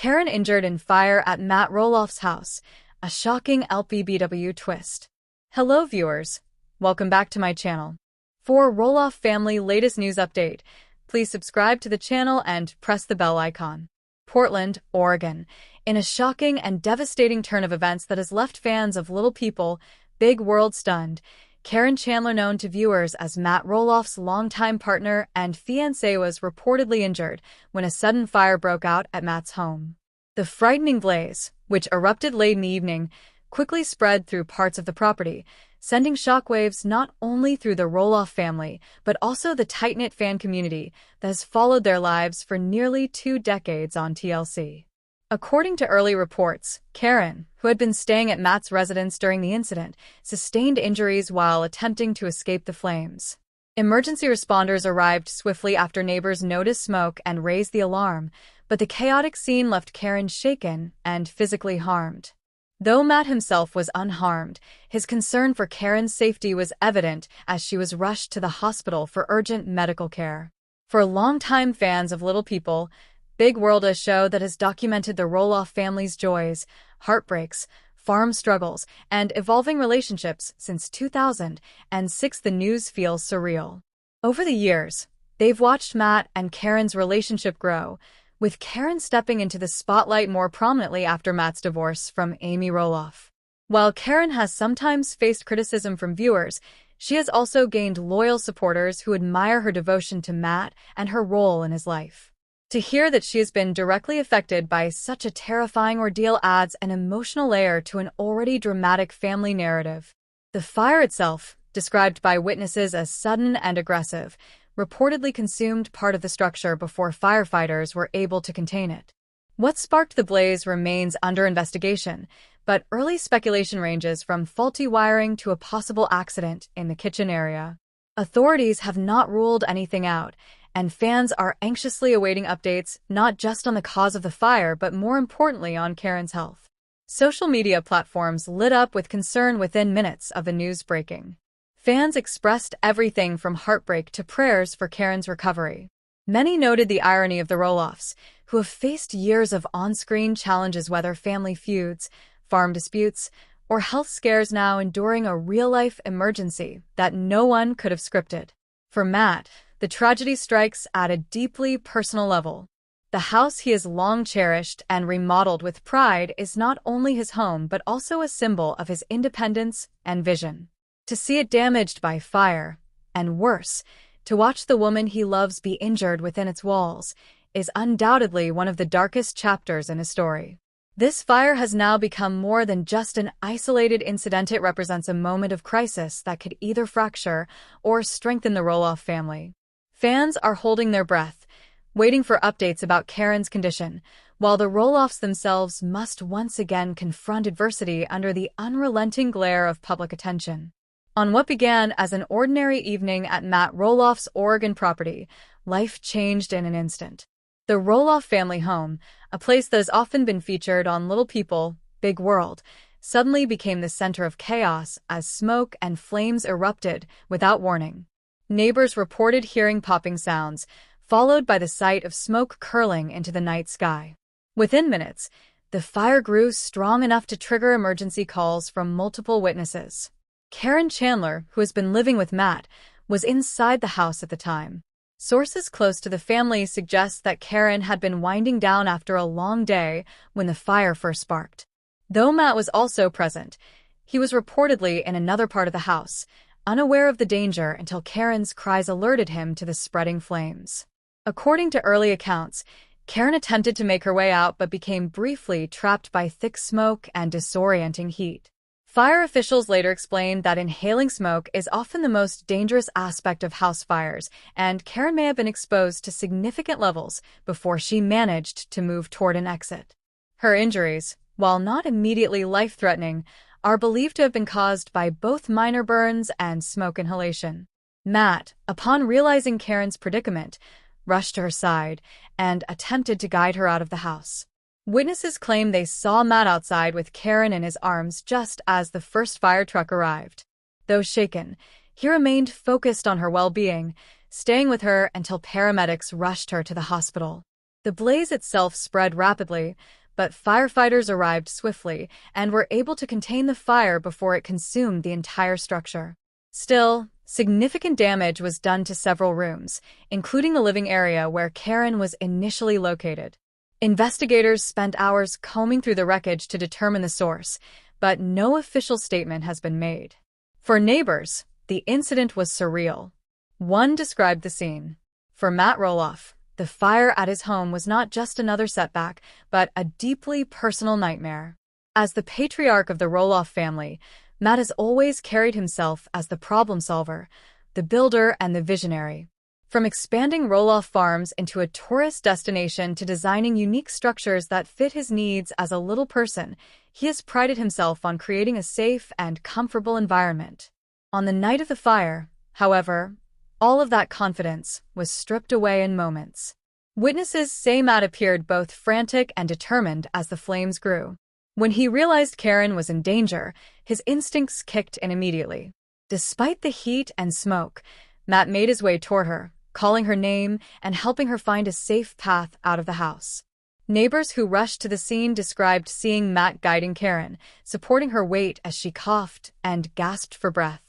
Karin injured in fire at Matt Roloff's house. A shocking LPBW twist. Hello viewers, welcome back to my channel. For Roloff family latest news update, please subscribe to the channel and press the bell icon. Portland, Oregon. In a shocking and devastating turn of events that has left fans of Little People, Big World stunned, Karin Chandler, known to viewers as Matt Roloff's longtime partner and fiancée, was reportedly injured when a sudden fire broke out at Matt's home. The frightening blaze, which erupted late in the evening, quickly spread through parts of the property, sending shockwaves not only through the Roloff family, but also the tight-knit fan community that has followed their lives for nearly 2 decades on TLC. According to early reports, Karin, who had been staying at Matt's residence during the incident, sustained injuries while attempting to escape the flames. Emergency responders arrived swiftly after neighbors noticed smoke and raised the alarm, but the chaotic scene left Karin shaken and physically harmed. Though Matt himself was unharmed, his concern for Karin's safety was evident as she was rushed to the hospital for urgent medical care. For longtime fans of Little People, Big World, a show that has documented the Roloff family's joys, heartbreaks, farm struggles, and evolving relationships since 2006, the news feels surreal. Over the years, they've watched Matt and Karin's relationship grow, with Karin stepping into the spotlight more prominently after Matt's divorce from Amy Roloff. While Karin has sometimes faced criticism from viewers, she has also gained loyal supporters who admire her devotion to Matt and her role in his life. To hear that she has been directly affected by such a terrifying ordeal adds an emotional layer to an already dramatic family narrative. The fire itself, described by witnesses as sudden and aggressive, reportedly consumed part of the structure before firefighters were able to contain it. What sparked the blaze remains under investigation, but early speculation ranges from faulty wiring to a possible accident in the kitchen area. Authorities have not ruled anything out, and fans are anxiously awaiting updates not just on the cause of the fire but more importantly on Karin's health. Social media platforms lit up with concern within minutes of the news breaking. Fans expressed everything from heartbreak to prayers for Karin's recovery. Many noted the irony of the Roloffs, who have faced years of on-screen challenges, whether family feuds, farm disputes, or health scares, now enduring a real-life emergency that no one could have scripted. For Matt, the tragedy strikes at a deeply personal level. The house he has long cherished and remodeled with pride is not only his home but also a symbol of his independence and vision. To see it damaged by fire, and worse, to watch the woman he loves be injured within its walls, is undoubtedly one of the darkest chapters in his story. This fire has now become more than just an isolated incident. It represents a moment of crisis that could either fracture or strengthen the Roloff family. Fans are holding their breath, waiting for updates about Karin's condition, while the Roloffs themselves must once again confront adversity under the unrelenting glare of public attention. On what began as an ordinary evening at Matt Roloff's Oregon property, life changed in an instant. The Roloff family home, a place that has often been featured on Little People, Big World, suddenly became the center of chaos as smoke and flames erupted without warning. Neighbors reported hearing popping sounds, followed by the sight of smoke curling into the night sky. Within minutes, the fire grew strong enough to trigger emergency calls from multiple witnesses. Karin Chandler, who has been living with Matt, was inside the house at the time. Sources close to the family suggest that Karin had been winding down after a long day when the fire first sparked. Though Matt was also present, he was reportedly in another part of the house, unaware of the danger until Karin's cries alerted him to the spreading flames. According to early accounts, Karin attempted to make her way out but became briefly trapped by thick smoke and disorienting heat. Fire officials later explained that inhaling smoke is often the most dangerous aspect of house fires, and Karin may have been exposed to significant levels before she managed to move toward an exit. Her injuries, while not immediately life-threatening, are believed to have been caused by both minor burns and smoke inhalation. Matt, upon realizing Karin's predicament, rushed to her side and attempted to guide her out of the house. Witnesses claim they saw Matt outside with Karin in his arms just as the first fire truck arrived. Though shaken, he remained focused on her well-being, staying with her until paramedics rushed her to the hospital. The blaze itself spread rapidly, but firefighters arrived swiftly and were able to contain the fire before it consumed the entire structure. Still, significant damage was done to several rooms, including the living area where Karin was initially located. Investigators spent hours combing through the wreckage to determine the source, but no official statement has been made. For neighbors, the incident was surreal. One described the scene. For Matt Roloff, the fire at his home was not just another setback, but a deeply personal nightmare. As the patriarch of the Roloff family, Matt has always carried himself as the problem solver, the builder, and the visionary. From expanding Roloff Farms into a tourist destination to designing unique structures that fit his needs as a little person, he has prided himself on creating a safe and comfortable environment. On the night of the fire, however, all of that confidence was stripped away in moments. Witnesses say Matt appeared both frantic and determined as the flames grew. When he realized Karin was in danger, his instincts kicked in immediately. Despite the heat and smoke, Matt made his way toward her, calling her name and helping her find a safe path out of the house. Neighbors who rushed to the scene described seeing Matt guiding Karin, supporting her weight as she coughed and gasped for breath.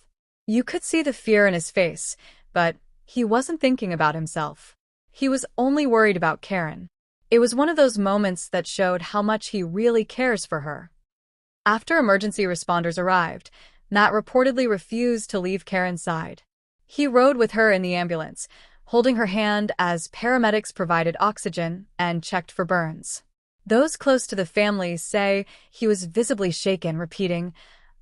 You could see the fear in his face, but he wasn't thinking about himself. He was only worried about Karin. It was one of those moments that showed how much he really cares for her. After emergency responders arrived, Matt reportedly refused to leave Karin's side. He rode with her in the ambulance, holding her hand as paramedics provided oxygen and checked for burns. Those close to the family say he was visibly shaken, repeating,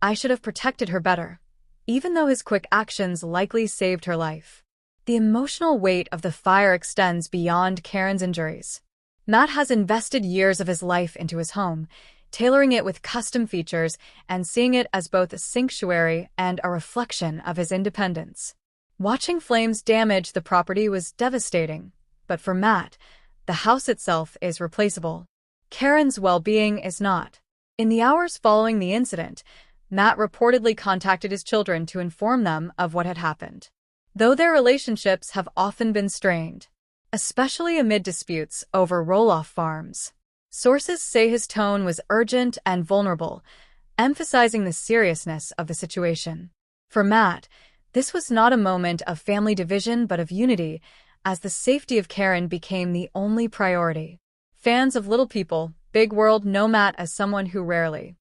"I should have protected her better," even though his quick actions likely saved her life. The emotional weight of the fire extends beyond Karin's injuries. Matt has invested years of his life into his home, tailoring it with custom features and seeing it as both a sanctuary and a reflection of his independence. Watching flames damage the property was devastating, but for Matt, the house itself is replaceable. Karin's well-being is not. In the hours following the incident, Matt reportedly contacted his children to inform them of what had happened. Though their relationships have often been strained, especially amid disputes over Roloff Farms. Sources say his tone was urgent and vulnerable, emphasizing the seriousness of the situation. For Matt, this was not a moment of family division but of unity, as the safety of Karin became the only priority. Fans of Little People, Big World know Matt as someone who rarely